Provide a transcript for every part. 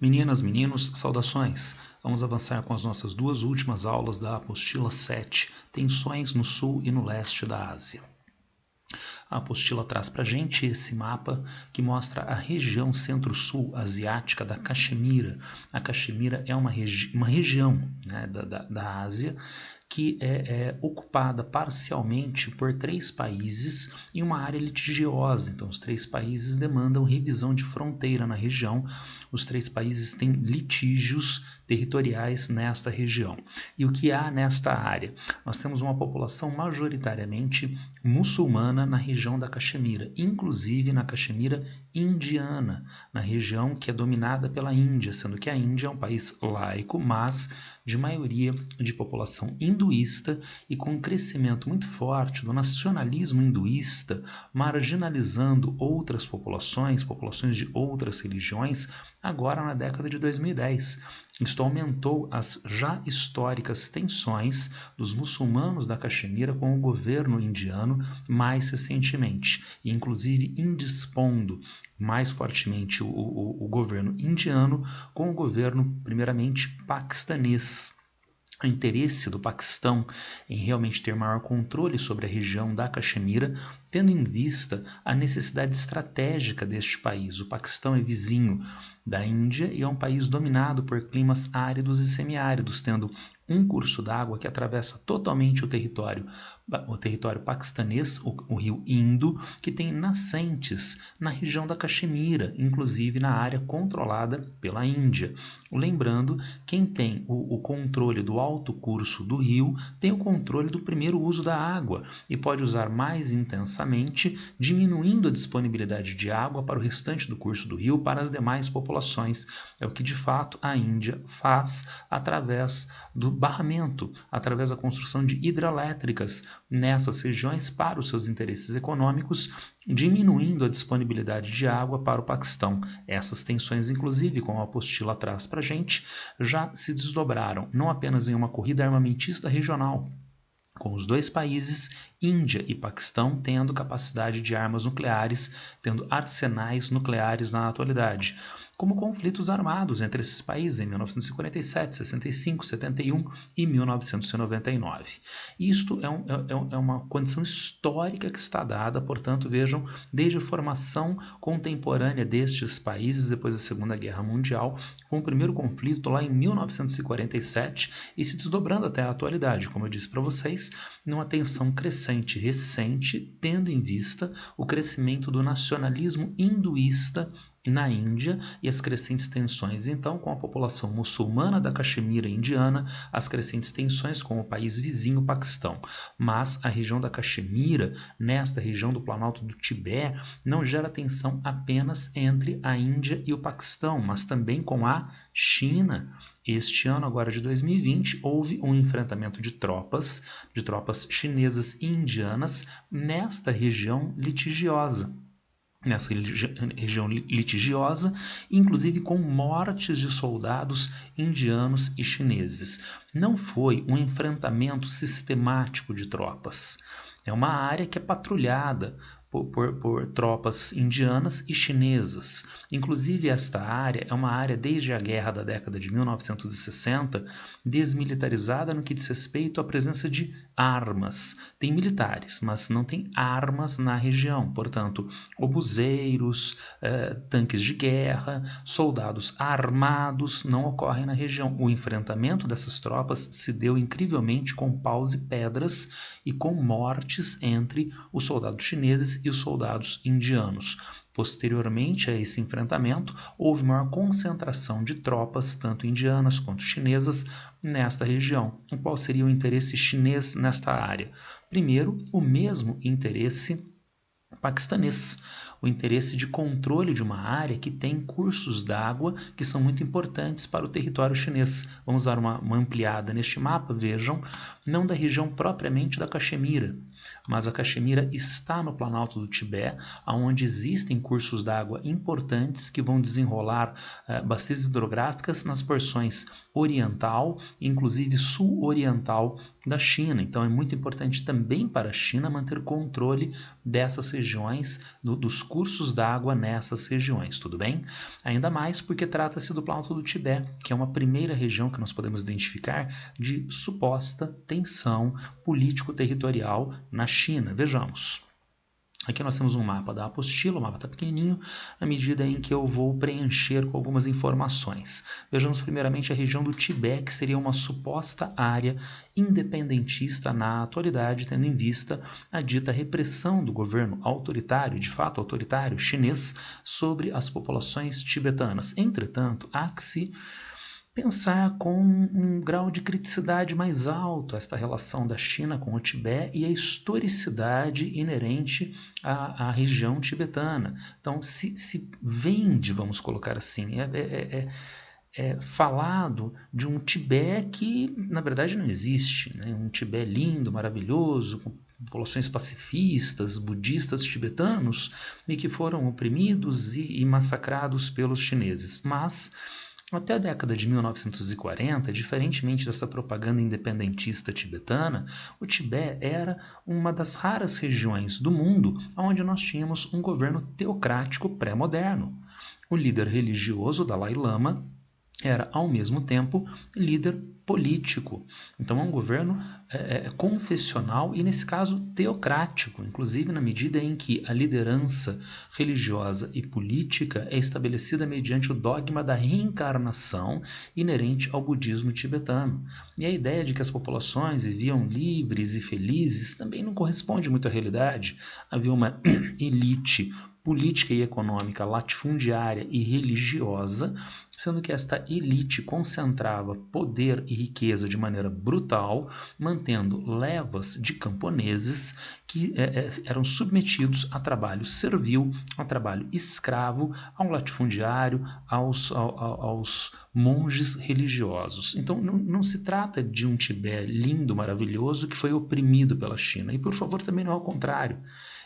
Meninas, meninos, saudações! Vamos avançar com as nossas duas últimas aulas da apostila 7, Tensões no Sul e no Leste da Ásia. A apostila traz para a gente esse mapa que mostra a região centro-sul asiática da Caxemira. A Caxemira é uma região, né, da Ásia que é ocupada parcialmente por 3 países em uma área litigiosa. Então, os 3 países demandam revisão de fronteira na região. Os 3 países têm litígios territoriais nesta região. E o que há nesta área? Nós temos uma população majoritariamente muçulmana na região da Caxemira, inclusive na Caxemira indiana, na região que é dominada pela Índia, sendo que a Índia é um país laico, mas de maioria de população hinduísta e com um crescimento muito forte do nacionalismo hinduísta, marginalizando outras populações de outras religiões, agora na década de 2010. Isto aumentou as já históricas tensões dos muçulmanos da Caxemira com o governo indiano mais recentemente, e inclusive indispondo mais fortemente o governo indiano com o governo, primeiramente, paquistanês. O interesse do Paquistão em realmente ter maior controle sobre a região da Caxemira, tendo em vista a necessidade estratégica deste país. O Paquistão é vizinho da Índia e é um país dominado por climas áridos e semiáridos, tendo um curso d'água que atravessa totalmente o território paquistanês, o rio Indo, que tem nascentes na região da Caxemira, inclusive na área controlada pela Índia. Lembrando, quem tem o controle do alto curso do rio tem o controle do primeiro uso da água e pode usar mais intensamente, diminuindo a disponibilidade de água para o restante do curso do rio para as demais populações. É o que de fato a Índia faz através do barramento, através da construção de hidrelétricas nessas regiões para os seus interesses econômicos, diminuindo a disponibilidade de água para o Paquistão. Essas tensões, inclusive, como a apostila traz para a gente, já se desdobraram, não apenas em uma corrida armamentista regional, com os 2 países, Índia e Paquistão, tendo capacidade de armas nucleares, tendo arsenais nucleares na atualidade, como conflitos armados entre esses países em 1947, 65, 71 e 1999. Isto é uma condição histórica que está dada, portanto, vejam, desde a formação contemporânea destes países depois da Segunda Guerra Mundial, com o primeiro conflito lá em 1947 e se desdobrando até a atualidade, como eu disse para vocês, numa tensão crescente recente, tendo em vista o crescimento do nacionalismo hinduísta na Índia e as crescentes tensões, então, com a população muçulmana da Caxemira indiana, as crescentes tensões com o país vizinho, Paquistão. Mas a região da Caxemira, nesta região do Planalto do Tibete, não gera tensão apenas entre a Índia e o Paquistão, mas também com a China. Este ano, agora de 2020, houve um enfrentamento de tropas chinesas e indianas nesta região litigiosa. Nessa região litigiosa, inclusive com mortes de soldados indianos e chineses. Não foi um enfrentamento sistemático de tropas. É uma área que é patrulhada por tropas indianas e chinesas. Inclusive, esta área é uma área, desde a guerra da década de 1960, desmilitarizada no que diz respeito à presença de armas. Tem militares, mas não tem armas na região. Portanto, obuseiros, tanques de guerra, soldados armados não ocorrem na região. O enfrentamento dessas tropas se deu incrivelmente com paus e pedras e com mortes entre os soldados chineses e os soldados indianos. Posteriormente a esse enfrentamento, houve maior concentração de tropas, tanto indianas quanto chinesas, nesta região. Qual seria o interesse chinês nesta área? Primeiro, o mesmo interesse paquistanês, o interesse de controle de uma área que tem cursos d'água que são muito importantes para o território chinês. Vamos dar uma ampliada neste mapa, vejam, não da região propriamente da Caxemira, mas a Caxemira está no Planalto do Tibete, onde existem cursos d'água importantes que vão desenrolar bacias hidrográficas nas porções oriental, inclusive sul-oriental da China. Então é muito importante também para a China manter controle dessas regiões regiões, dos cursos d'água nessas regiões, tudo bem? Ainda mais porque trata-se do Planalto do Tibete, que é uma primeira região que nós podemos identificar de suposta tensão político-territorial na China. Vejamos. Aqui nós temos um mapa da apostila, o mapa está pequenininho, na medida em que eu vou preencher com algumas informações. Vejamos primeiramente a região do Tibete, que seria uma suposta área independentista na atualidade, tendo em vista a dita repressão do governo autoritário, de fato autoritário, chinês, sobre as populações tibetanas. Entretanto, há que se pensar com um grau de criticidade mais alto esta relação da China com o Tibete e a historicidade inerente à região tibetana. Então, se vende, vamos colocar assim, falado de um Tibete que, na verdade, não existe, né? Um Tibete lindo, maravilhoso, com populações pacifistas, budistas tibetanos, e que foram oprimidos e massacrados pelos chineses. Mas até a década de 1940, diferentemente dessa propaganda independentista tibetana, o Tibete era uma das raras regiões do mundo onde nós tínhamos um governo teocrático pré-moderno. O líder religioso, Dalai Lama, era, ao mesmo tempo, líder político. Então é um governo confessional e, nesse caso, teocrático, inclusive na medida em que a liderança religiosa e política é estabelecida mediante o dogma da reencarnação inerente ao budismo tibetano. E a ideia de que as populações viviam livres e felizes também não corresponde muito à realidade. Havia uma elite política e econômica latifundiária e religiosa, sendo que esta elite concentrava poder e riqueza de maneira brutal, mantendo levas de camponeses que eram submetidos a trabalho servil, a trabalho escravo, ao latifundiário, aos monges religiosos. Então não se trata de um Tibete lindo, maravilhoso, que foi oprimido pela China. E, por favor, também não é o contrário.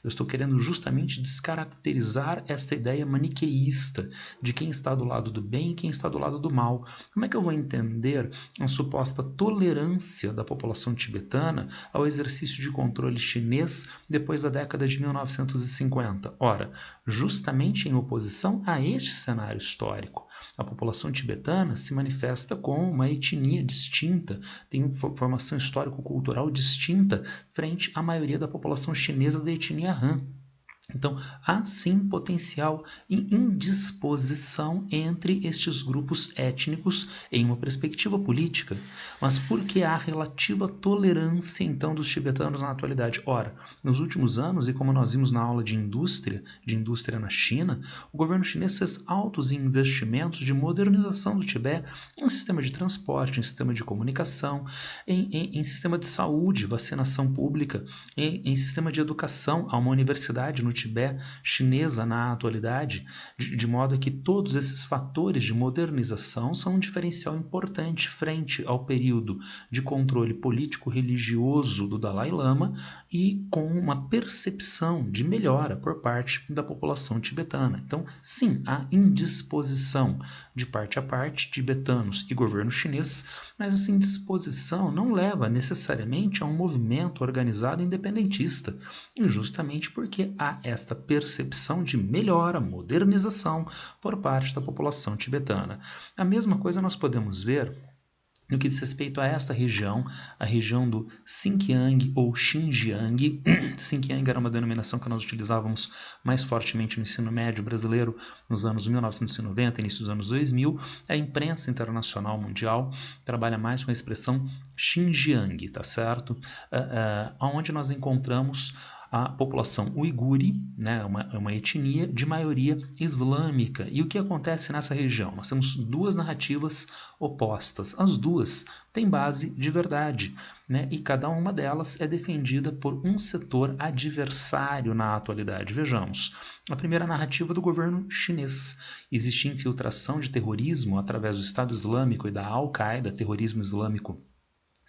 Eu estou querendo justamente descaracterizar esta ideia maniqueísta de quem está do lado do bem e quem está do lado do mal. Como é que eu vou entender a suposta tolerância da população tibetana ao exercício de controle chinês depois da década de 1950? Ora, justamente em oposição a este cenário histórico. A população tibetana se manifesta como uma etnia distinta, tem formação histórico-cultural distinta frente à maioria da população chinesa da etnia Han. Então, há sim potencial em indisposição entre estes grupos étnicos em uma perspectiva política. Mas por que há relativa tolerância, então, dos tibetanos na atualidade? Ora, nos últimos anos, e como nós vimos na aula de indústria na China, o governo chinês fez altos investimentos de modernização do Tibete em sistema de transporte, em sistema de comunicação, em sistema de saúde, vacinação pública, em sistema de educação. Há uma universidade no Tibete chinesa na atualidade, de modo que todos esses fatores de modernização são um diferencial importante frente ao período de controle político-religioso do Dalai Lama e com uma percepção de melhora por parte da população tibetana. Então, sim, há indisposição de parte a parte, tibetanos e governo chinês, mas essa indisposição não leva necessariamente a um movimento organizado independentista, justamente porque há esta percepção de melhora, modernização por parte da população tibetana. A mesma coisa nós podemos ver no que diz respeito a esta região, a região do Xinjiang ou Xinjiang. Xinjiang era uma denominação que nós utilizávamos mais fortemente no ensino médio brasileiro nos anos 1990, início dos anos 2000. A imprensa internacional mundial trabalha mais com a expressão Xinjiang, tá certo? Onde nós encontramos a população uigure, né, uma etnia de maioria islâmica. E o que acontece nessa região? Nós temos duas narrativas opostas. As duas têm base de verdade, né, e cada uma delas é defendida por um setor adversário na atualidade. Vejamos. A primeira narrativa do governo chinês. Existe infiltração de terrorismo através do Estado Islâmico e da Al-Qaeda, terrorismo islâmico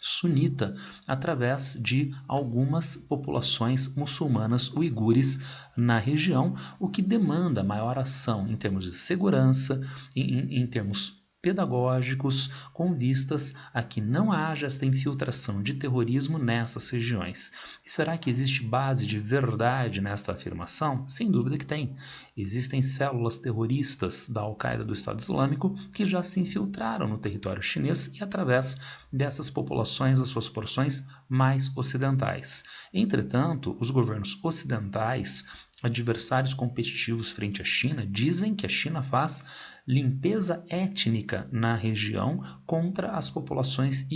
sunita, através de algumas populações muçulmanas uigures na região, o que demanda maior ação em termos de segurança, em termos pedagógicos com vistas a que não haja esta infiltração de terrorismo nessas regiões. E será que existe base de verdade nesta afirmação? Sem dúvida que tem. Existem células terroristas da Al-Qaeda do Estado Islâmico que já se infiltraram no território chinês e através dessas populações, as suas porções mais ocidentais. Entretanto, os governos ocidentais, adversários competitivos frente à China, dizem que a China faz limpeza étnica na região contra as populações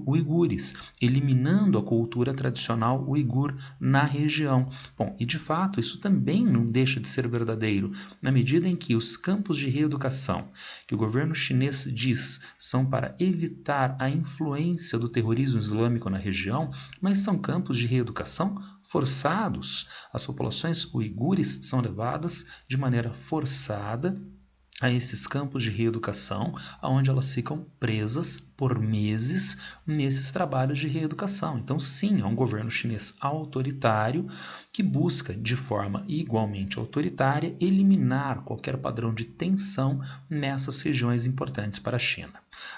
uigures, eliminando a cultura tradicional uigur na região. Bom, e de fato isso também não deixa de ser verdadeiro, na medida em que os campos de reeducação que o governo chinês diz são para evitar a influência do terrorismo islâmico na região, mas são campos de reeducação forçados. As populações uigures são levadas de maneira forçada a esses campos de reeducação, onde elas ficam presas por meses nesses trabalhos de reeducação. Então, sim, é um governo chinês autoritário que busca, de forma igualmente autoritária, eliminar qualquer padrão de tensão nessas regiões importantes para a China.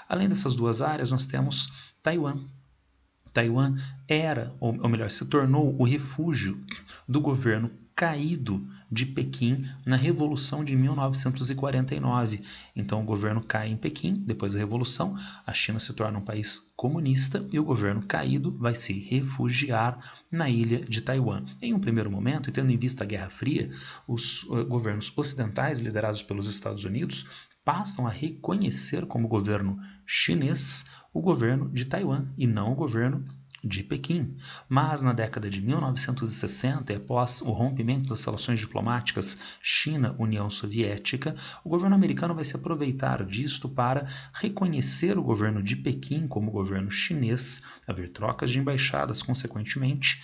Além dessas duas áreas, nós temos Taiwan. Taiwan era, ou melhor, se tornou o refúgio do governo caído de Pequim na Revolução de 1949. Então o governo cai em Pequim, depois da Revolução, a China se torna um país comunista e o governo caído vai se refugiar na ilha de Taiwan. Em um primeiro momento, e tendo em vista a Guerra Fria, os governos ocidentais, liderados pelos Estados Unidos, passam a reconhecer como governo chinês o governo de Taiwan e não o governo de Pequim. Mas na década de 1960, e após o rompimento das relações diplomáticas China-União Soviética, o governo americano vai se aproveitar disto para reconhecer o governo de Pequim como governo chinês, haver trocas de embaixadas consequentemente,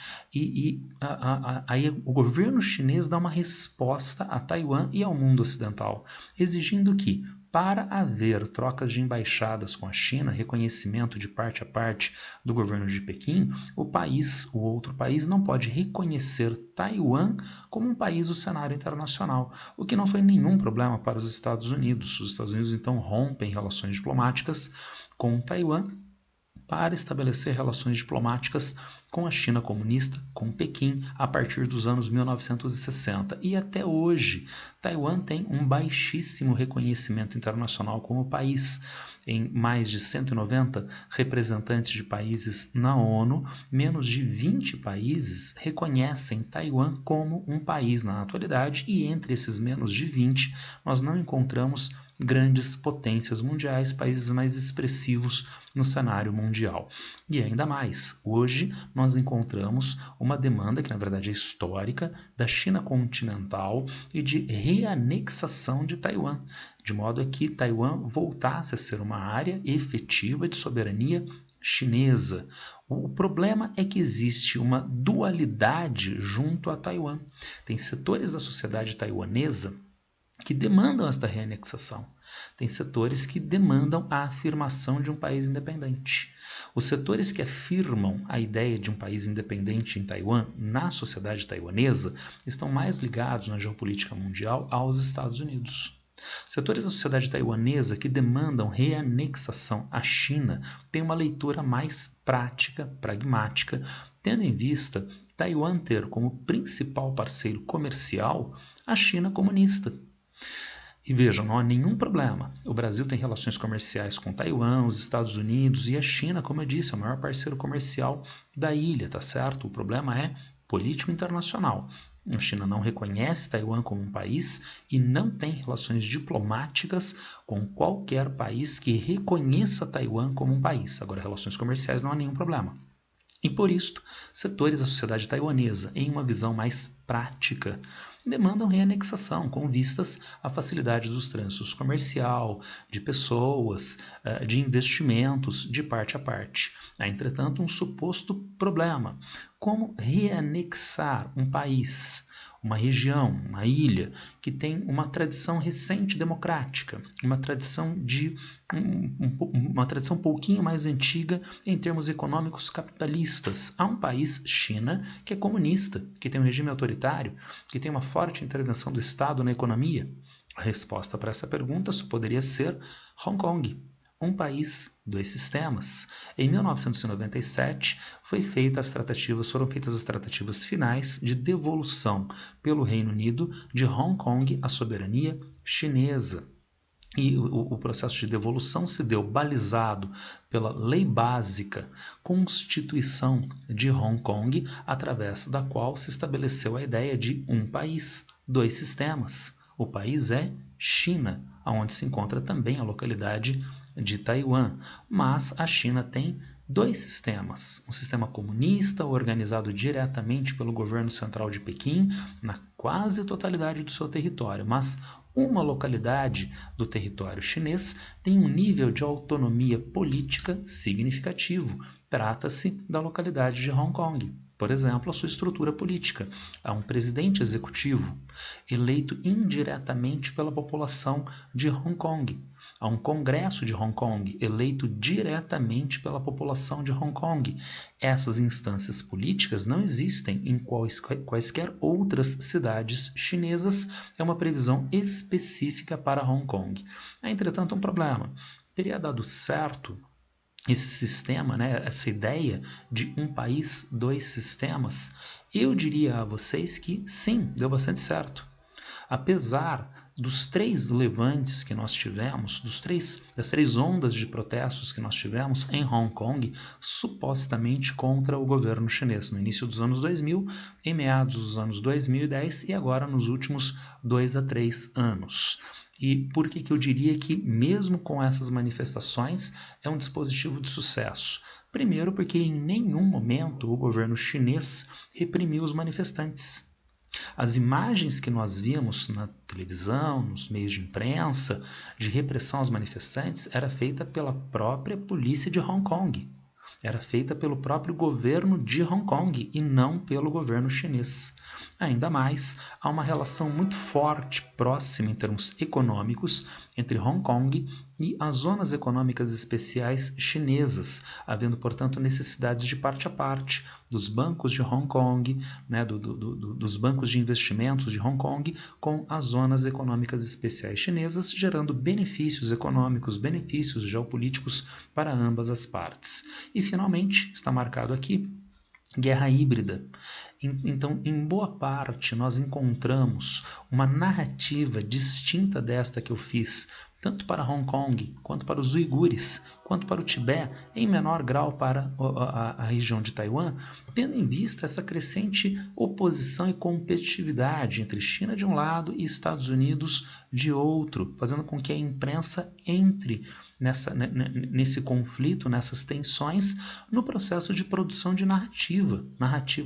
aí o governo chinês dá uma resposta a Taiwan e ao mundo ocidental, exigindo que, para haver trocas de embaixadas com a China, reconhecimento de parte a parte do governo de Pequim, o outro país, não pode reconhecer Taiwan como um país do cenário internacional, o que não foi nenhum problema para os Estados Unidos. Os Estados Unidos, então, rompem relações diplomáticas com Taiwan para estabelecer relações diplomáticas com a China comunista, com Pequim, a partir dos anos 1960. E até hoje, Taiwan tem um baixíssimo reconhecimento internacional como país. Em mais de 190 representantes de países na ONU, menos de 20 países reconhecem Taiwan como um país na atualidade, e entre esses menos de 20, nós não encontramos grandes potências mundiais, países mais expressivos no cenário mundial. E ainda mais, hoje nós encontramos uma demanda, que na verdade é histórica, da China continental e de reanexação de Taiwan, de modo a que Taiwan voltasse a ser uma área efetiva de soberania chinesa. O problema é que existe uma dualidade junto a Taiwan. Tem setores da sociedade taiwanesa que demandam esta reanexação. Tem setores que demandam a afirmação de um país independente. Os setores que afirmam a ideia de um país independente em Taiwan, na sociedade taiwanesa, estão mais ligados na geopolítica mundial aos Estados Unidos. Setores da sociedade taiwanesa que demandam reanexação à China têm uma leitura mais prática, pragmática, tendo em vista Taiwan ter como principal parceiro comercial a China comunista. E vejam, não há nenhum problema. O Brasil tem relações comerciais com Taiwan, os Estados Unidos e a China, como eu disse, é o maior parceiro comercial da ilha, tá certo? O problema é político internacional. A China não reconhece Taiwan como um país e não tem relações diplomáticas com qualquer país que reconheça Taiwan como um país. Agora, relações comerciais não há nenhum problema. E por isto, setores da sociedade taiwanesa, em uma visão mais prática, demandam reanexação com vistas à facilidade dos trânsitos comercial, de pessoas, de investimentos, de parte a parte. Há, entretanto, um suposto problema. Como reanexar um país, uma região, uma ilha, que tem uma tradição recente democrática, uma tradição um pouquinho mais antiga em termos econômicos capitalistas, a um país, China, que é comunista, que tem um regime autoritário, que tem uma forte intervenção do Estado na economia. A resposta para essa pergunta só poderia ser Hong Kong, um país, dois sistemas. Em 1997 foram feitas as tratativas finais de devolução pelo Reino Unido de Hong Kong à soberania chinesa. E o processo de devolução se deu balizado pela Lei Básica Constituição de Hong Kong, através da qual se estabeleceu a ideia de um país, dois sistemas. O país é China, onde se encontra também a localidade de Taiwan, mas a China tem dois sistemas, um sistema comunista organizado diretamente pelo governo central de Pequim na quase totalidade do seu território, mas uma localidade do território chinês tem um nível de autonomia política significativo. Trata-se da localidade de Hong Kong. Por exemplo, a sua estrutura política. Há um presidente executivo eleito indiretamente pela população de Hong Kong. Há um Congresso de Hong Kong eleito diretamente pela população de Hong Kong. Essas instâncias políticas não existem em quaisquer outras cidades chinesas. É uma previsão específica para Hong Kong. Há, entretanto, um problema. Teria dado certo esse sistema, né, essa ideia de um país, dois sistemas? Eu diria a vocês que sim, deu bastante certo. Apesar dos três levantes que nós tivemos, das três ondas de protestos que nós tivemos em Hong Kong, supostamente contra o governo chinês, no início dos anos 2000, em meados dos anos 2010 e agora nos últimos 2 a 3 anos. E por que eu diria que, mesmo com essas manifestações, é um dispositivo de sucesso? Primeiro, porque em nenhum momento o governo chinês reprimiu os manifestantes. As imagens que nós vimos na televisão, nos meios de imprensa, de repressão aos manifestantes, era feita pela própria polícia de Hong Kong. Era feita pelo próprio governo de Hong Kong e não pelo governo chinês. Ainda mais, há uma relação muito forte, próxima em termos econômicos, entre Hong Kong e as zonas econômicas especiais chinesas, havendo, portanto, necessidades de parte a parte dos bancos de Hong Kong, né, dos bancos de investimentos de Hong Kong com as zonas econômicas especiais chinesas, gerando benefícios econômicos, benefícios geopolíticos para ambas as partes. E, finalmente, está marcado aqui, guerra híbrida. Então, em boa parte, nós encontramos uma narrativa distinta desta que eu fiz, tanto para Hong Kong, quanto para os uigures, quanto para o Tibete, em menor grau para a região de Taiwan, tendo em vista essa crescente oposição e competitividade entre China de um lado e Estados Unidos de outro, fazendo com que a imprensa entre nesse conflito, nessas tensões, no processo de produção de narrativa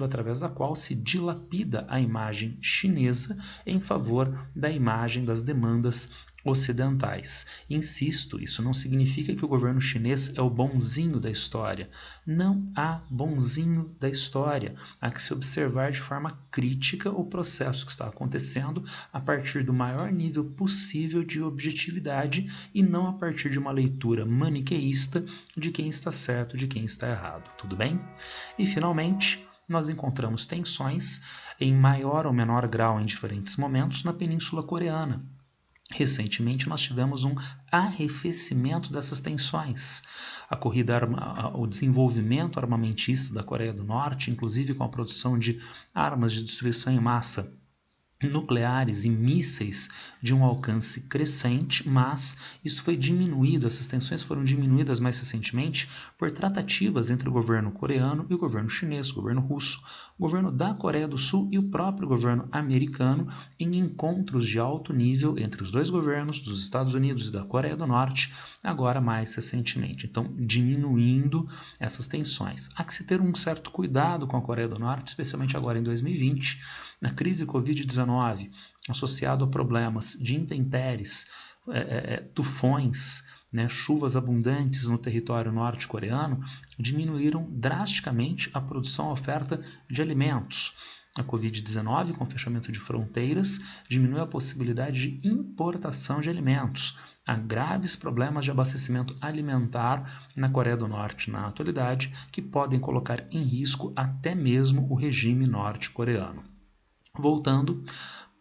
através da qual se dilapida a imagem chinesa em favor da imagem das demandas ocidentais. Insisto, isso não significa que o governo chinês é o bonzinho da história. Não há bonzinho da história. Há que se observar de forma crítica o processo que está acontecendo a partir do maior nível possível de objetividade e não a partir de uma leitura maniqueísta de quem está certo e de quem está errado. Tudo bem? E, finalmente, nós encontramos tensões em maior ou menor grau em diferentes momentos na Península Coreana. Recentemente nós tivemos um arrefecimento dessas tensões. O desenvolvimento armamentista da Coreia do Norte, inclusive com a produção de armas de destruição em massa nucleares e mísseis de um alcance crescente, mas isso foi diminuído, essas tensões foram diminuídas mais recentemente por tratativas entre o governo coreano e o governo chinês, o governo russo, o governo da Coreia do Sul e o próprio governo americano em encontros de alto nível entre os dois governos dos Estados Unidos e da Coreia do Norte, agora mais recentemente. Então, diminuindo essas tensões. Há que se ter um certo cuidado com a Coreia do Norte, especialmente agora em 2020, na crise Covid-19, associado a problemas de intempéries, tufões, né, chuvas abundantes no território norte-coreano, diminuíram drasticamente a produção e oferta de alimentos. A Covid-19, com o fechamento de fronteiras, diminuiu a possibilidade de importação de alimentos. Há graves problemas de abastecimento alimentar na Coreia do Norte na atualidade, que podem colocar em risco até mesmo o regime norte-coreano. Voltando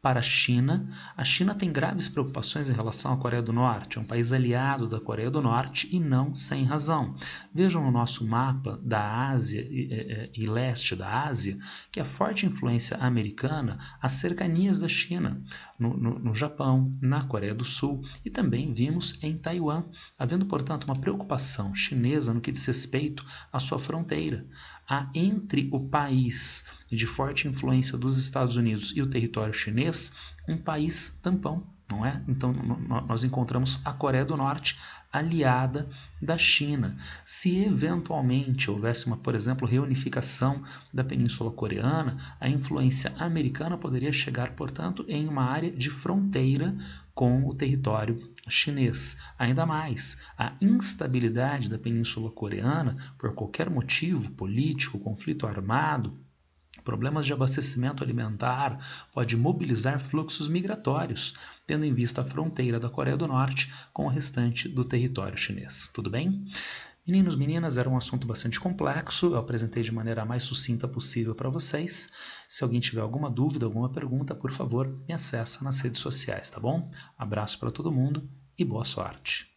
para a China tem graves preocupações em relação à Coreia do Norte, é um país aliado da Coreia do Norte e não sem razão. Vejam no nosso mapa da Ásia e leste da Ásia que a forte influência americana às cercanias da China, no Japão, na Coreia do Sul e também vimos em Taiwan, havendo, portanto, uma preocupação chinesa no que diz respeito à sua fronteira. Há entre o país de forte influência dos Estados Unidos e o território chinês um país tampão, não é? Então nós encontramos a Coreia do Norte aliada da China. Se eventualmente houvesse por exemplo, reunificação da Península Coreana, a influência americana poderia chegar, portanto, em uma área de fronteira com o território chinês. Ainda mais, a instabilidade da Península Coreana, por qualquer motivo político, conflito armado, problemas de abastecimento alimentar, pode mobilizar fluxos migratórios, tendo em vista a fronteira da Coreia do Norte com o restante do território chinês. Tudo bem? Meninos, meninas, era um assunto bastante complexo, eu apresentei de maneira mais sucinta possível para vocês. Se alguém tiver alguma dúvida, alguma pergunta, por favor, me acessa nas redes sociais, tá bom? Abraço para todo mundo e boa sorte!